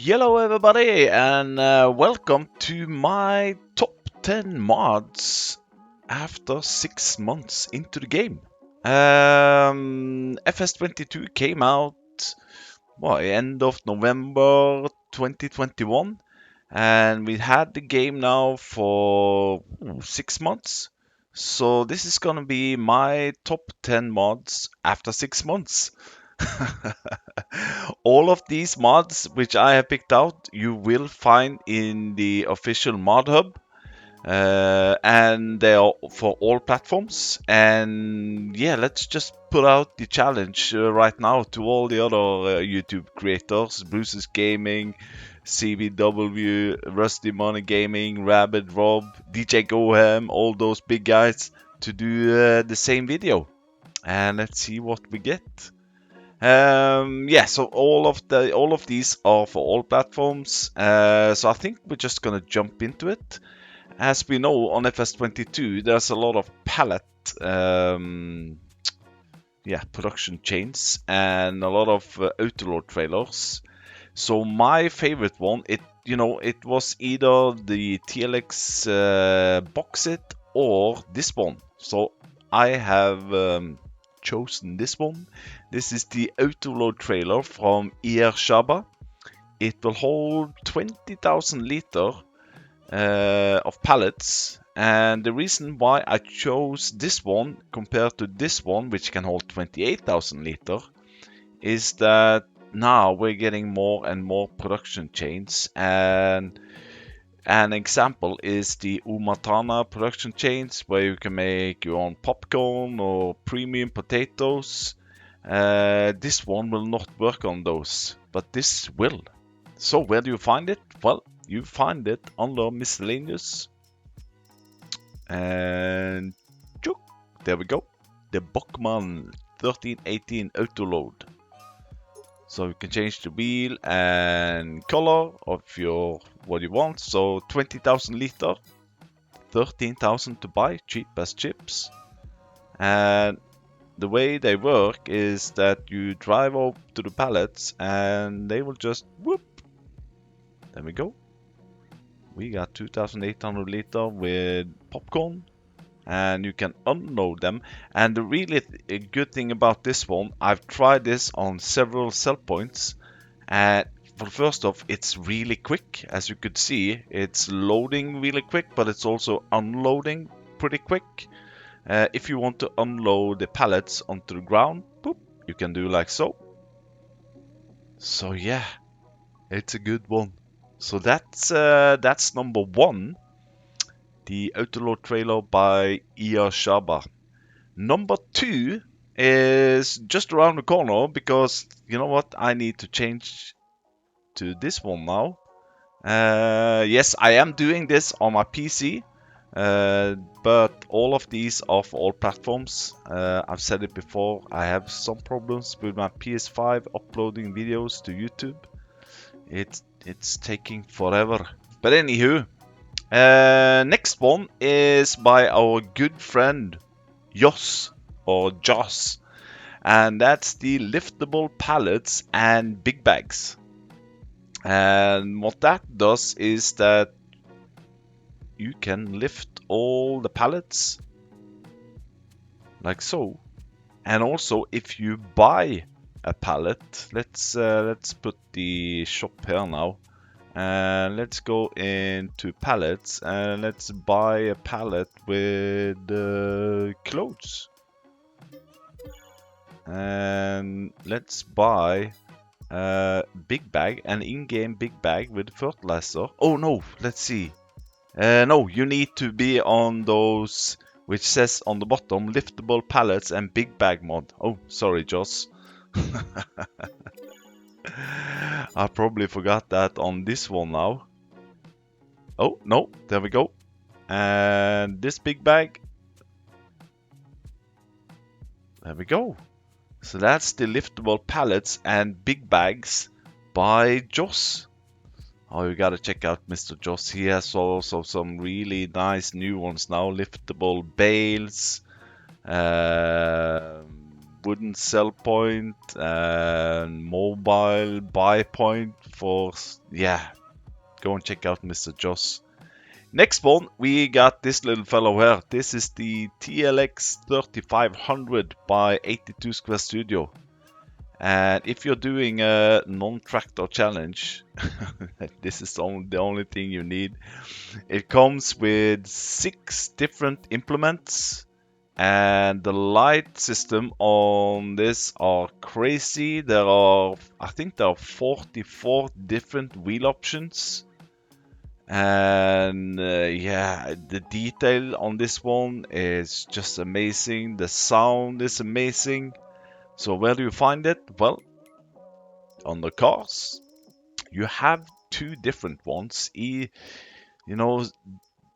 Hello everybody and welcome to my top 10 mods after 6 months into the game. FS22 came out end of November 2021 and we had the game now for 6 months. So this is gonna be my top 10 mods after 6 months. All of these mods which I have picked out, you will find in the official mod hub, and they are for all platforms. And yeah, let's just put out the challenge right now to all the other YouTube creators: Bruce's Gaming, CVW, Rusty Money Gaming, Rabbit Rob, DJ Goham, all those big guys, to do the same video. And let's see what we get. Yeah, so all of these are for all platforms. So I think we're just gonna jump into it. As we know, on FS22, there's a lot of pallet, production chains and a lot of Autoload trailers. So my favorite one, it was either the TLX box it or this one. So I have chosen this one. This is the Autoload trailer from Jelsa. It will hold 20,000 liter of pallets, and the reason why I chose this one compared to this one, which can hold 28,000 liter, is that now we're getting more and more production chains. And an example is the Umatana production chains, where you can make your own popcorn or premium potatoes. This one will not work on those, but this will. So where do you find it? Well, you find it under miscellaneous. And there we go. The Bachmann 1318 Autoload. So you can change the wheel and color of what you want. So 20,000 liter, 13,000 to buy, cheap as chips. And the way they work is that you drive up to the pallets and they will just whoop. There we go. We got 2,800 liter with popcorn. And you can unload them. And the really good thing about this one, I've tried this on several sell points, and for first off, it's really quick. As you could see, it's loading really quick, but it's also unloading pretty quick. If you want to unload the pallets onto the ground, boop, you can do like so. So yeah, it's a good one. So that's number one. The Autoload trailer by Jelsa. Number two is just around the corner, because you know what? I need to change to this one now. Yes, I am doing this on my PC, but all of these are for all platforms. I've said it before, I have some problems with my PS5 uploading videos to YouTube. It's taking forever. But anywho, next one is by our good friend Joss, and that's the Liftable Pallets and Big Bags. And what that does is that you can lift all the pallets like so. And also, if you buy a pallet, let's put the shop here now. And let's go into pallets and let's buy a pallet with clothes. And let's buy a big bag, an in-game big bag with fertilizer. Oh no, let's see. No, you need to be on those which says on the bottom, liftable pallets and big bag mod. Oh, sorry, Joss. I probably forgot that on this one now. Oh, no, there we go. And this big bag. There we go. So that's the Liftable Pallets and Big Bags by Joss. Oh, you gotta check out Mr. Joss. He has also some really nice new ones now. Liftable bales. wooden sell point and mobile buy point for, yeah, go and check out Mr. Joss. Next one, we got this little fellow here. This is the TLX 3500 by 82 Square Studio. And if you're doing a non-tractor challenge, this is the only thing you need. It comes with 6 different implements, and the light system on this are crazy. I think there are 44 different wheel options. And yeah, the detail on this one is just amazing. The sound is amazing. So where do you find it? Well, on the cars, you have 2 different ones.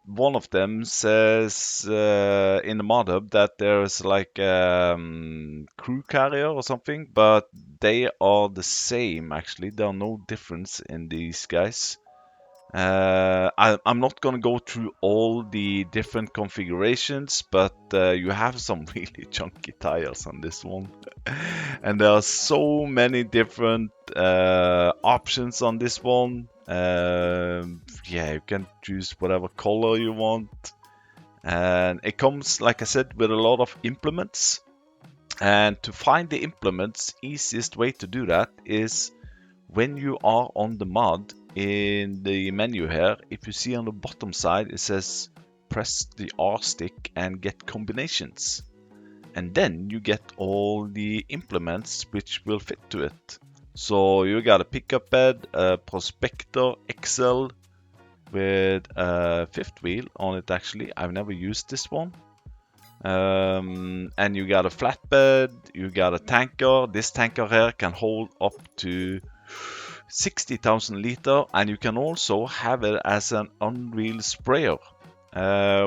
One of them says in the mod hub that there's like crew carrier or something, but they are the same actually. There are no difference in these guys. I'm not going to go through all the different configurations, but you have some really chunky tires on this one. And there are so many different options on this one. Yeah, you can choose whatever color you want. And it comes, like I said, with a lot of implements. And to find the implements, easiest way to do that is when you are on the mod. In the menu here, if you see on the bottom side, it says press the R stick and get combinations. And then you get all the implements which will fit to it. So you got a pickup bed, a prospector XL with a 5th wheel on it actually. I've never used this one. And you got a flatbed, you got a tanker. This tanker here can hold up to 60,000 liter, and you can also have it as an unreal sprayer,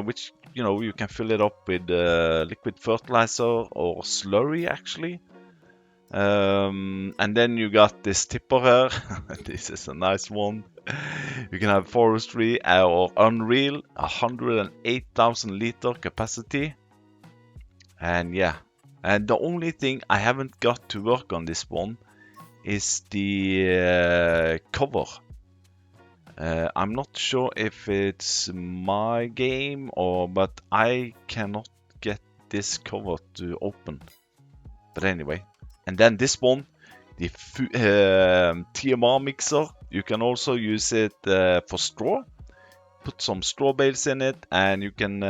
which you can fill it up with liquid fertilizer or slurry actually. And then you got this tipper here. This is a nice one. You can have forestry or unreal, 108,000 liter capacity. And yeah, and the only thing I haven't got to work on this one is the cover. I'm not sure if it's my game but I cannot get this cover to open. But anyway, and then this one, the TMR mixer. You can also use it for straw. Put some straw bales in it, and you can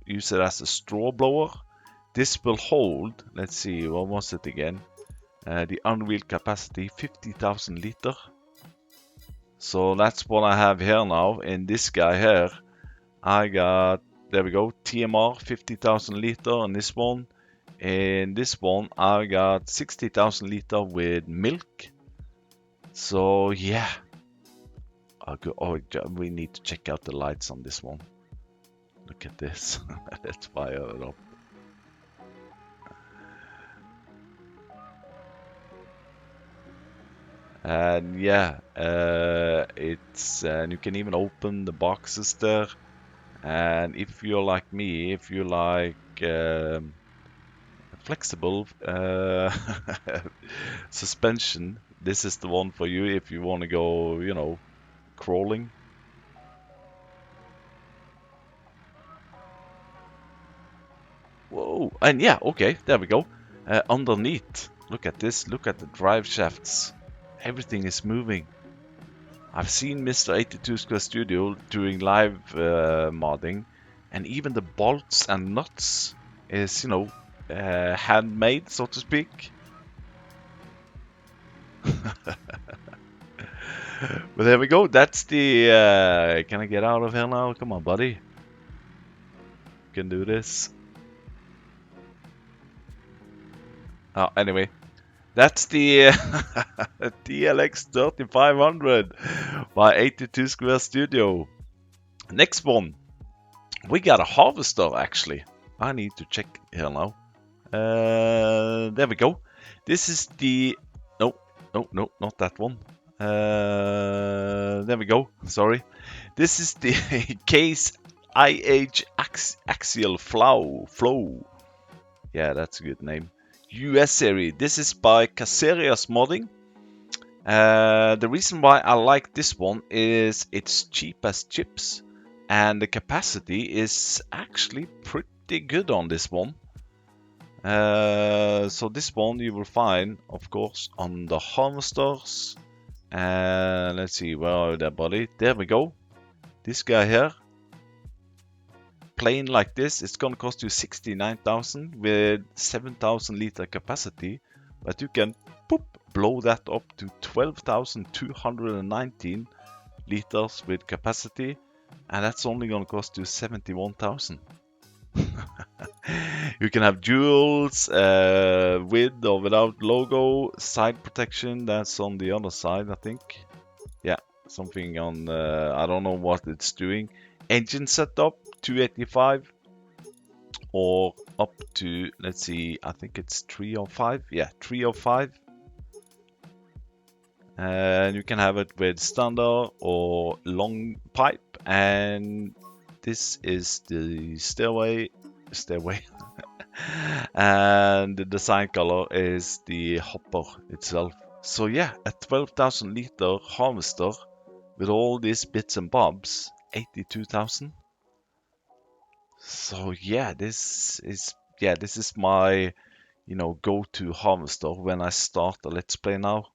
use it as a straw blower. This will hold. Let's see, what was it again? The unreal capacity 50,000 liter. So that's what I have here now. In this guy here, I got, there we go, TMR 50,000 liter on this one. In this one, I got 60,000 liter with milk. So yeah, we need to check out the lights on this one. Look at this. Let's fire it up. And yeah, it's and you can even open the boxes there. And if you're like me, if you like flexible suspension, this is the one for you if you want to go, crawling. Whoa, and yeah, okay, there we go. Underneath, look at this, look at the drive shafts. Everything is moving. I've seen Mr. 82 Square Studio doing live modding, and even the bolts and nuts is, handmade, so to speak. But there we go. That's the. Can I get out of here now? Come on, buddy. You can do this. Oh, anyway. That's the TLX 3500 by 82 Square Studio. Next one, we got a harvester actually. I need to check here now. There we go. This is the no, not that one. There we go. Sorry. This is the Case IH Axial Flow. Yeah, that's a good name. US series. This is by Caserias Modding. The reason why I like this one is it's cheap as chips, and the capacity is actually pretty good on this one. So this one you will find, of course, on the harvesters. And let's see, where are they, buddy? There we go. This guy here, plain like this, it's gonna cost you 69,000 with 7,000 liter capacity, but you can blow that up to 12,219 liters with capacity, and that's only gonna cost you 71,000. You can have jewels, with or without logo, side protection, that's on the other side, I think. Yeah, something on, I don't know what it's doing. Engine setup, 285, or up to, let's see, I think it's 305. Yeah, 305. And you can have it with standard or long pipe, and this is the stairway. And the design color is the hopper itself. So yeah, a 12,000 liter harvester with all these bits and bobs, 82,000. So yeah, this is my go-to harvester when I start a let's play now.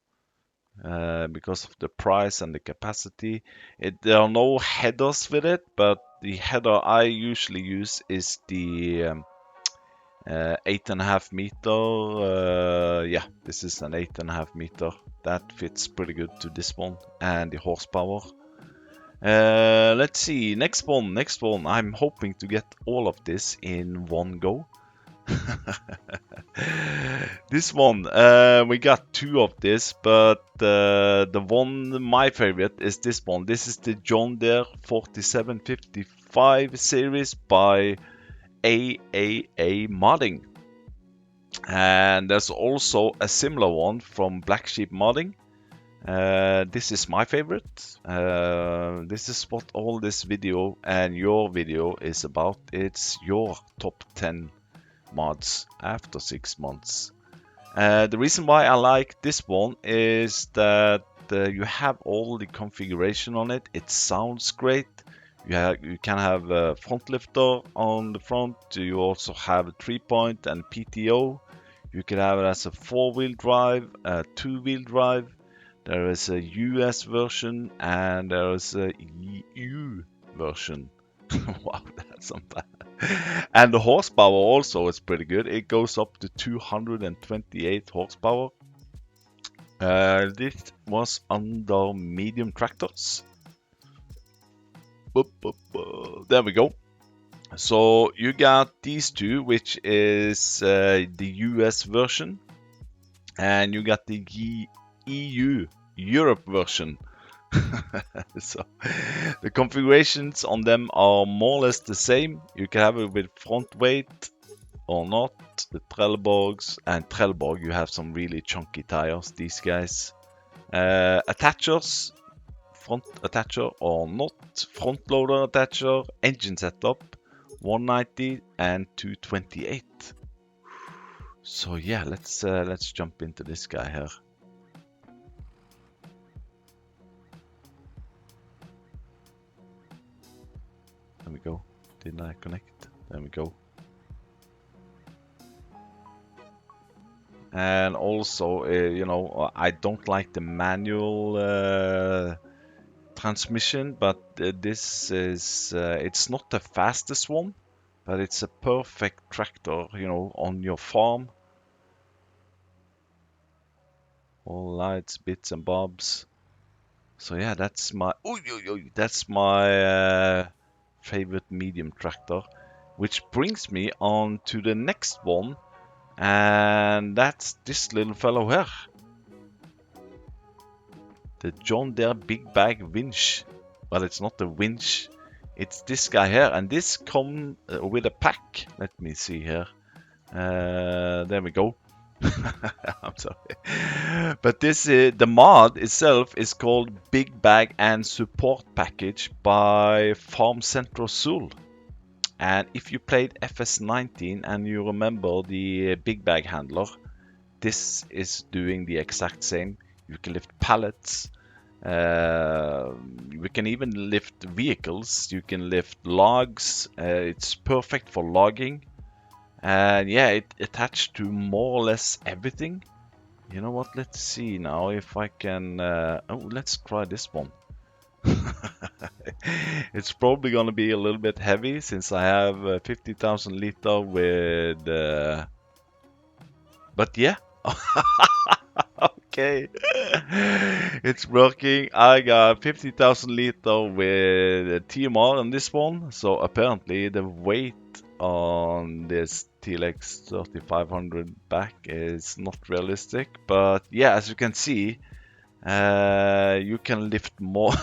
Because of the price and the capacity. There are no headers with it, but the header I usually use is the 8.5 meter. Yeah, this is an 8.5 meter. That fits pretty good to this one and the horsepower. Let's see, next one. I'm hoping to get all of this in one go. This one, we got two of this, but the one, my favorite, is this one. This is the John Deere 4755 series by AAA Modding. And there's also a similar one from Black Sheep Modding. This is my favorite. This is what all this video and your video is about. It's your top 10 mods after 6 months. The reason why I like this one is that you have all the configuration on it. It sounds great. You can have a front lifter on the front. You also have a 3-point and PTO. You can have it as a 4-wheel drive, a 2-wheel drive. There is a US version and there is a EU version. Wow, that's not bad. And the horsepower also is pretty good. It goes up to 228 horsepower. This was under medium tractors. There we go. So you got these two, which is the US version, and you got the EU Europe version. So the configurations on them are more or less the same. You can have it with front weight or not. The Trelleborgs, and Trelleborg, you have some really chunky tires, these guys. Attachers, front attacher or not, front loader attacher, engine setup, 190 and 228. So yeah, let's jump into this guy here. There we go. Didn't I connect? There we go. And also, I don't like the manual transmission, but this is, it's not the fastest one, but it's a perfect tractor, on your farm. All lights, bits and bobs. So yeah, that's my, favorite medium tractor, which brings me on to the next one, and that's this little fellow here, the John Deere Big Bag Winch. Well, it's not a winch, it's this guy here, and this comes with a pack. Let me see here. There we go. I'm sorry, but this the mod itself is called Big Bag and Support Package by Farm Central Sul. And if you played FS19 and you remember the Big Bag handler, this is doing the exact same. You can lift pallets. We can even lift vehicles. You can lift logs. It's perfect for logging. And yeah, it attached to more or less everything. You know what? Let's see now if I can. Oh, let's try this one. It's probably gonna be a little bit heavy since I have 50,000 liter with. But yeah. Okay. It's working. I got 50,000 liter with TMR on this one. So apparently the weight on this TLX 3500 back is not realistic. But yeah, as you can see, you can lift more,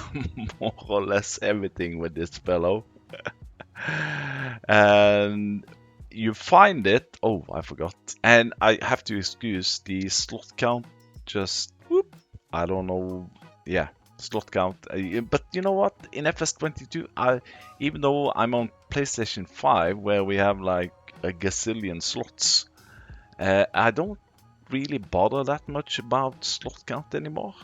more or less everything with this fellow. And you find it. Oh, I forgot. And I have to excuse the slot count. Just whoop. I don't know. Yeah, slot count. But you know what? In FS22, even though I'm on PlayStation 5, where we have like a gazillion slots, I don't really bother that much about slot count anymore.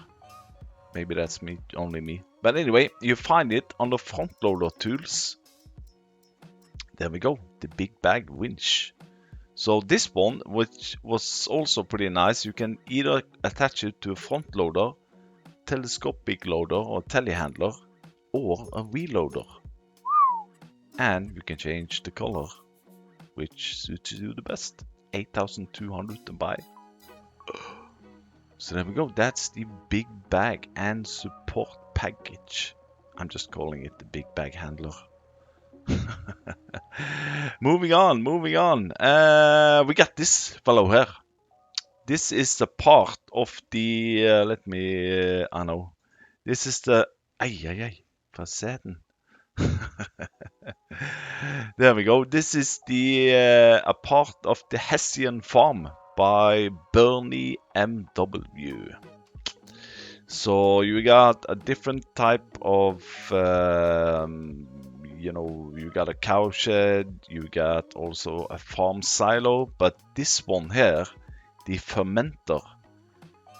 Maybe that's me, only me. But anyway, you find it on the front loader tools. There we go, the big bag winch. So this one, which was also pretty nice, you can either attach it to a front loader, telescopic loader or telehandler, or a wheel loader. And you can change the color, which suits you the best. 8,200 to buy. So there we go, that's the big bag and support package. I'm just calling it the big bag handler. Moving on. We got this fellow here. This is the part of the, I know. This is the, facetten. There we go. This is the, a part of the Hessian farm by Bernie MW. So you got a different type of, you got a cow shed, you got also a farm silo, but this one here, the fermenter.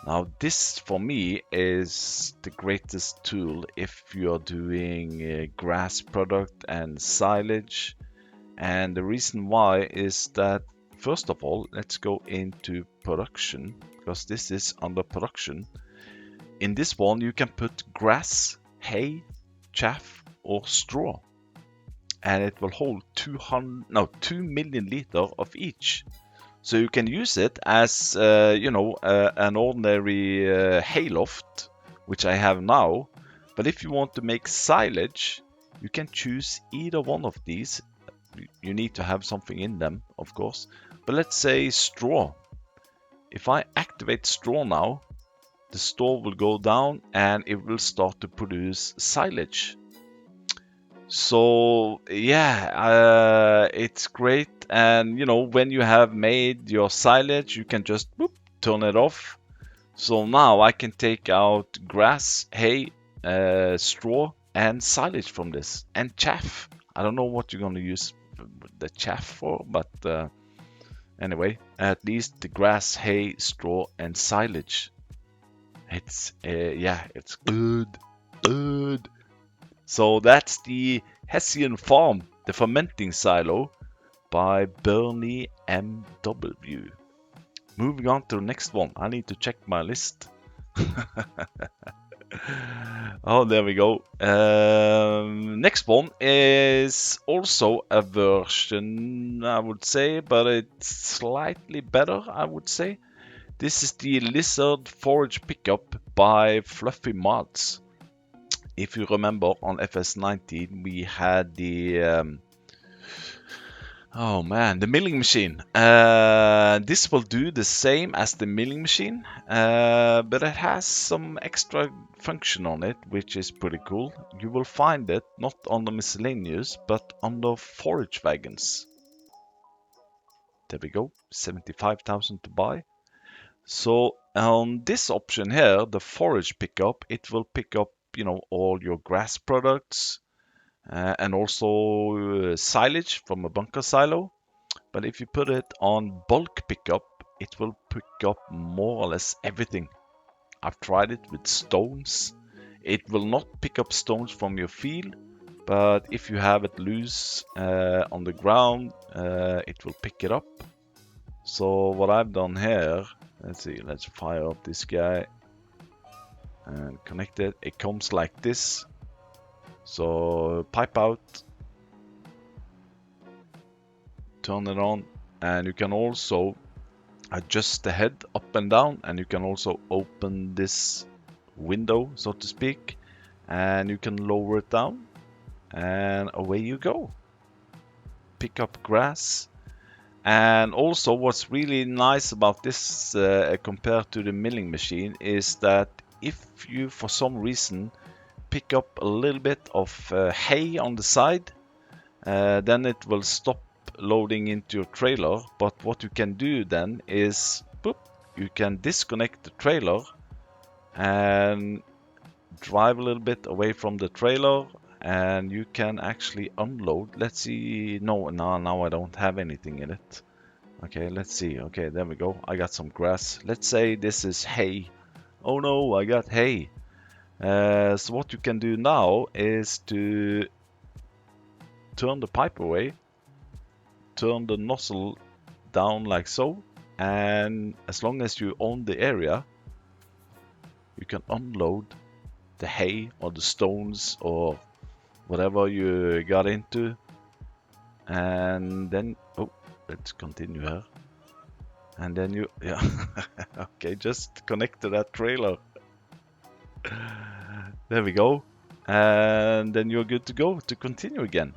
Now this for me is the greatest tool if you're doing grass product and silage. And the reason why is that, first of all, let's go into production, because this is under production. In this one, you can put grass, hay, chaff, or straw, and it will hold 2 million liter of each. So you can use it as, an ordinary hayloft, which I have now. But if you want to make silage, you can choose either one of these. You need to have something in them, of course. But let's say straw. If I activate straw now, the store will go down and it will start to produce silage. So yeah, it's great. And when you have made your silage, you can just turn it off. So now I can take out grass, hay, straw, and silage from this, and chaff. I don't know what you're going to use the chaff for, but anyway, at least the grass, hay, straw, and silage. It's it's good. So that's the Hessian farm, the fermenting silo by Bernie MW. Moving on to the next one. I need to check my list. Oh, there we go. Next one is also a version, I would say, but it's slightly better, I would say. This is the Lizard Forage pickup by Fluffy Mods. If you remember, on FS19 we had the the milling machine. This will do the same as the milling machine, but it has some extra function on it, which is pretty cool. You will find it not on the miscellaneous, but on the forage wagons. There we go, 75,000 to buy. So on this option here, the forage pickup, it will pick up, all your grass products and also silage from a bunker silo. But if you put it on bulk pickup, it will pick up more or less everything. I've tried it with stones. It will not pick up stones from your field, but if you have it loose on the ground, it will pick it up. So what I've done here, let's see, let's fire up this guy and connect it. It comes like this. So pipe out, turn it on, and you can also adjust the head up and down, and you can also open this window, so to speak, and you can lower it down, and away you go. Pick up grass. And also what's really nice about this compared to the milling machine is that if you for some reason pick up a little bit of hay on the side, then it will stop loading into your trailer. But what you can do then is boop, you can disconnect the trailer and drive a little bit away from the trailer, and you can actually unload. Let's see. No, now I don't have anything in it. Okay, let's see. Okay, there we go. I got some grass. Let's say this is hay. Oh no, I got hay. So what you can do now is to turn the pipe away, turn the nozzle down like so, and as long as you own the area, you can unload the hay or the stones or whatever you got into. And then, oh, let's continue here. And then you, yeah, okay, just connect to that trailer. There we go. And then you're good to go to continue again.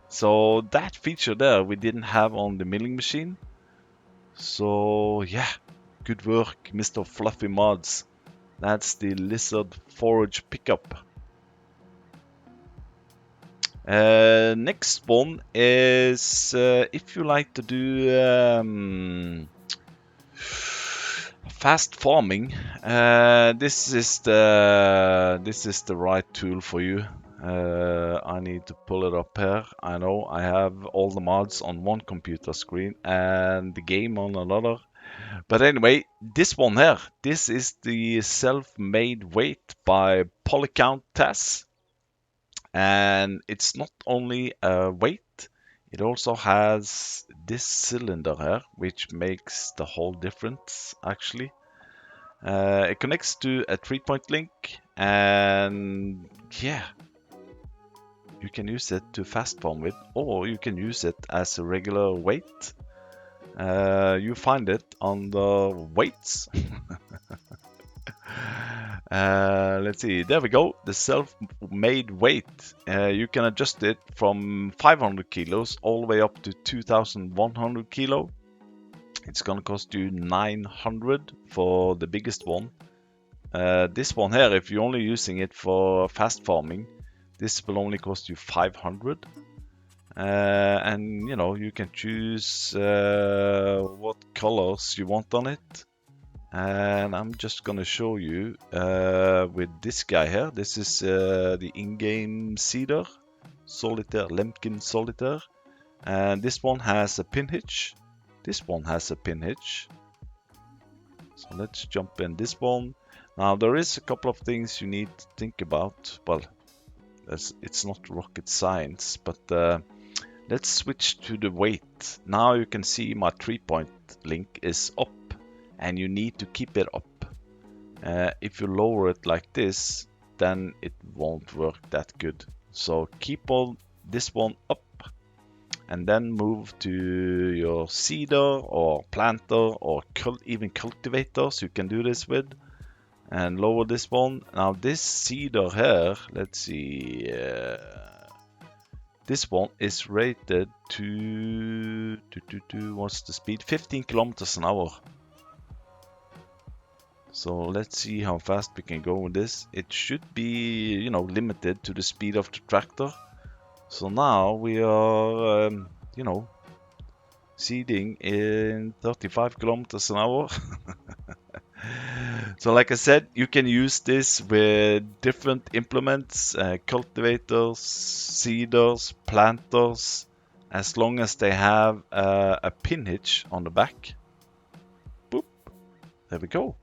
So that feature there we didn't have on the milling machine. So yeah, good work, Mr. Fluffy Mods. That's the Lizard Forage pickup. Next one is if you like to do fast farming, this is the right tool for you. I need to pull it up here. I know I have all the mods on one computer screen and the game on another. But anyway, this one here, this is the Selfmade Weight by Polycount Tess. And it's not only a weight, it also has this cylinder here, which makes the whole difference actually. It connects to a 3-point link, and yeah, you can use it to fast farm with, or you can use it as a regular weight. You find it on the weights. Let's see, there we go, the Selfmade Weight. You can adjust it from 500 kilos all the way up to 2100 kilo. It's gonna cost you 900 for the biggest one. This one here, if you're only using it for fast farming, this will only cost you 500. And you know, you can choose what colors you want on it. And I'm just gonna show you with this guy here. This is the ingame seeder, Solitaire, Lemkin Solitaire. And this one has a pin hitch. This one has a pin hitch. So let's jump in this one. Now there is a couple of things you need to think about. Well, it's not rocket science, but let's switch to the weight. Now you can see my 3-point link is up, and you need to keep it up. If you lower it like this, then it won't work that good. So keep all this one up, and then move to your seeder or planter or even cultivators you can do this with, and lower this one. Now this seeder here, let's see, this one is rated to what's the speed? 15 kilometers an hour. So let's see how fast we can go with this. It should be, you know, limited to the speed of the tractor. So now we are, you know, seeding in 35 kilometers an hour. So like I said, you can use this with different implements, cultivators, seeders, planters, as long as they have a pin hitch on the back. there we go.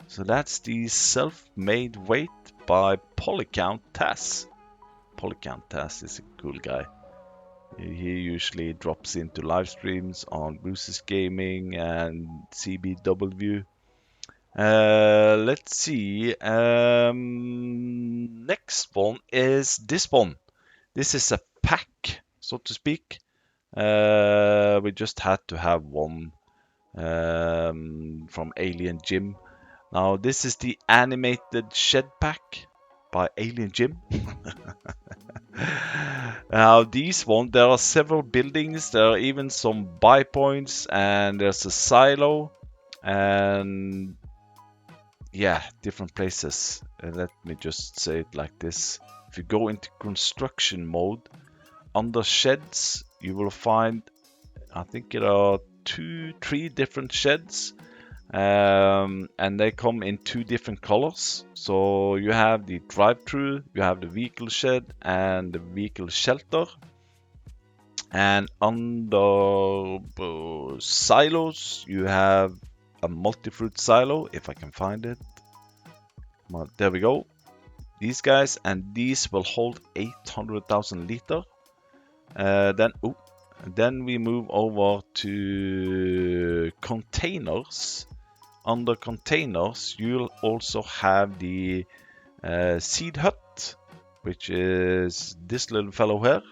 So that's the Selfmade Weight by Polycount Taz. Polycount Taz is a cool guy. He usually drops into live streams on Bruce's Gaming and CBW. Let's see. Next one is this one. This is a pack, so to speak. We just had to have one from Alien Jim. Now this is the animated shed pack by Alien Jim. Now these one, there are several buildings, there are even some buy points, and there's a silo, and yeah, different places. Let me just say it like this. If you go into construction mode, under sheds, you will find, I think there are 2-3 different sheds. And they come in 2 different colors. So you have the drive-through, you have the vehicle shed, and the vehicle shelter. And under silos, you have a multi-fruit silo, if I can find it. Well, there we go. These guys, and these will hold 800,000 liter. Then we move over to containers. Under containers, you'll also have the seed hut, which is this little fellow here,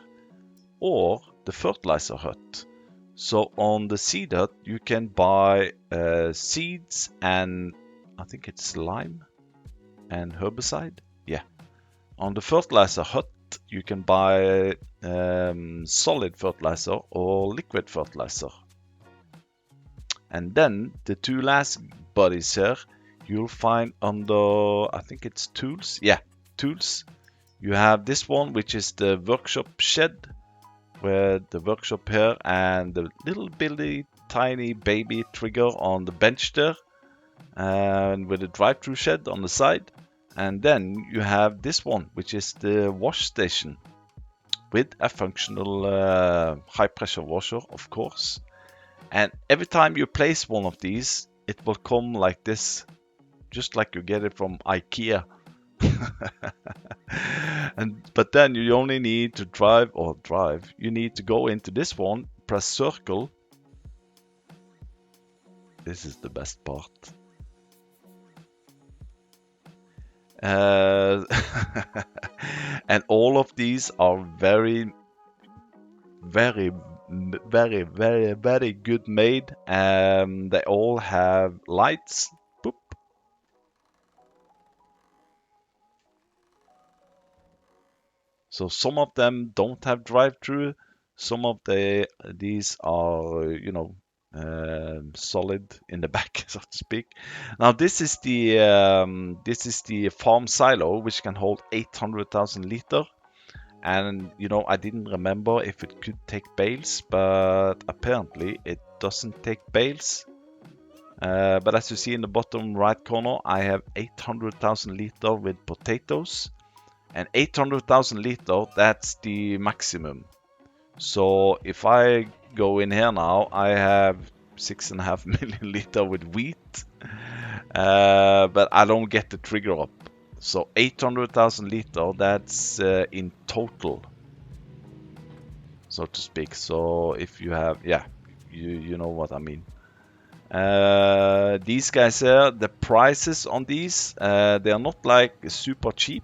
or the fertilizer hut. So on the seed hut, you can buy seeds and I think it's lime and herbicide. Yeah. On the fertilizer hut, you can buy solid fertilizer or liquid fertilizer. And then the 2 last bodies here, you'll find under, I think it's tools. Yeah, tools. You have this one, which is the workshop shed, where the workshop here and the little bitty tiny baby trigger on the bench there, and with a drive-through shed on the side. And then you have this one, which is the wash station with a functional high pressure washer, of course. And every time you place one of these, it will come like this, just like you get it from IKEA. But then you only need to drive. You need to go into this one, press circle. This is the best part. And all of these are very, very, very, very, very good made. They all have lights. Boop. So some of them don't have drive-through. Some of these are, solid in the back, so to speak. Now this is the farm silo, which can hold 800,000 liter. And I didn't remember if it could take bales, but apparently it doesn't take bales. But as you see in the bottom right corner, I have 800,000 liter with potatoes. And 800,000 liter, that's the maximum. So if I go in here now, I have 6.5 million liter with wheat. But I don't get the trigger up. So 800,000 liter, that's in total, so to speak. So if you have, you know what I mean. These guys here, the prices on these, they are not like super cheap.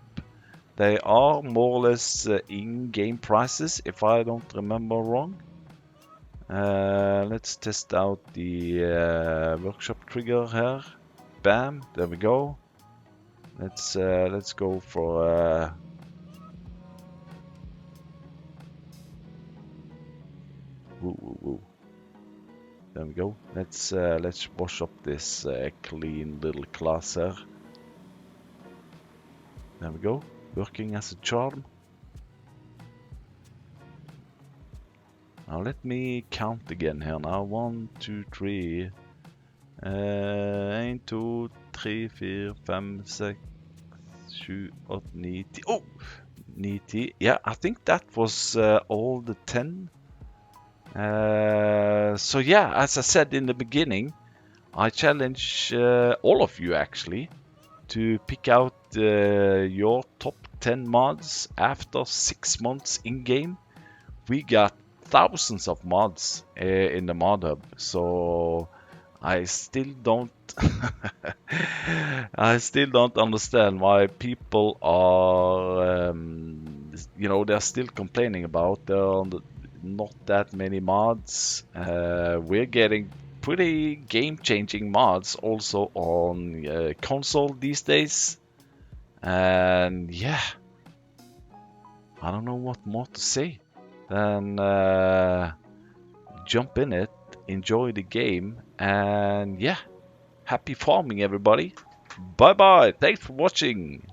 They are more or less in-game prices, if I don't remember wrong. Let's test out the workshop trigger here. Bam, there we go. Let's go for woo. There we go. Let's wash up this clean little class here. There we go. Working as a charm. Now let me count again here now. 1, 2, 3. 1, 2, 3, 4, 5, 6, 7, 8, 9, 10. Oh! 9, 10. Yeah, I think that was all the 10. So yeah, as I said in the beginning, I challenge all of you actually to pick out your top 10 mods after 6 months in game. We got thousands of mods in the mod hub, so I still don't I still don't understand why people are they're still complaining about there are not that many mods. We're getting pretty game-changing mods also on console these days, and yeah, I don't know what more to say than jump in it, enjoy the game, and yeah, happy farming, everybody. Bye bye. Thanks for watching.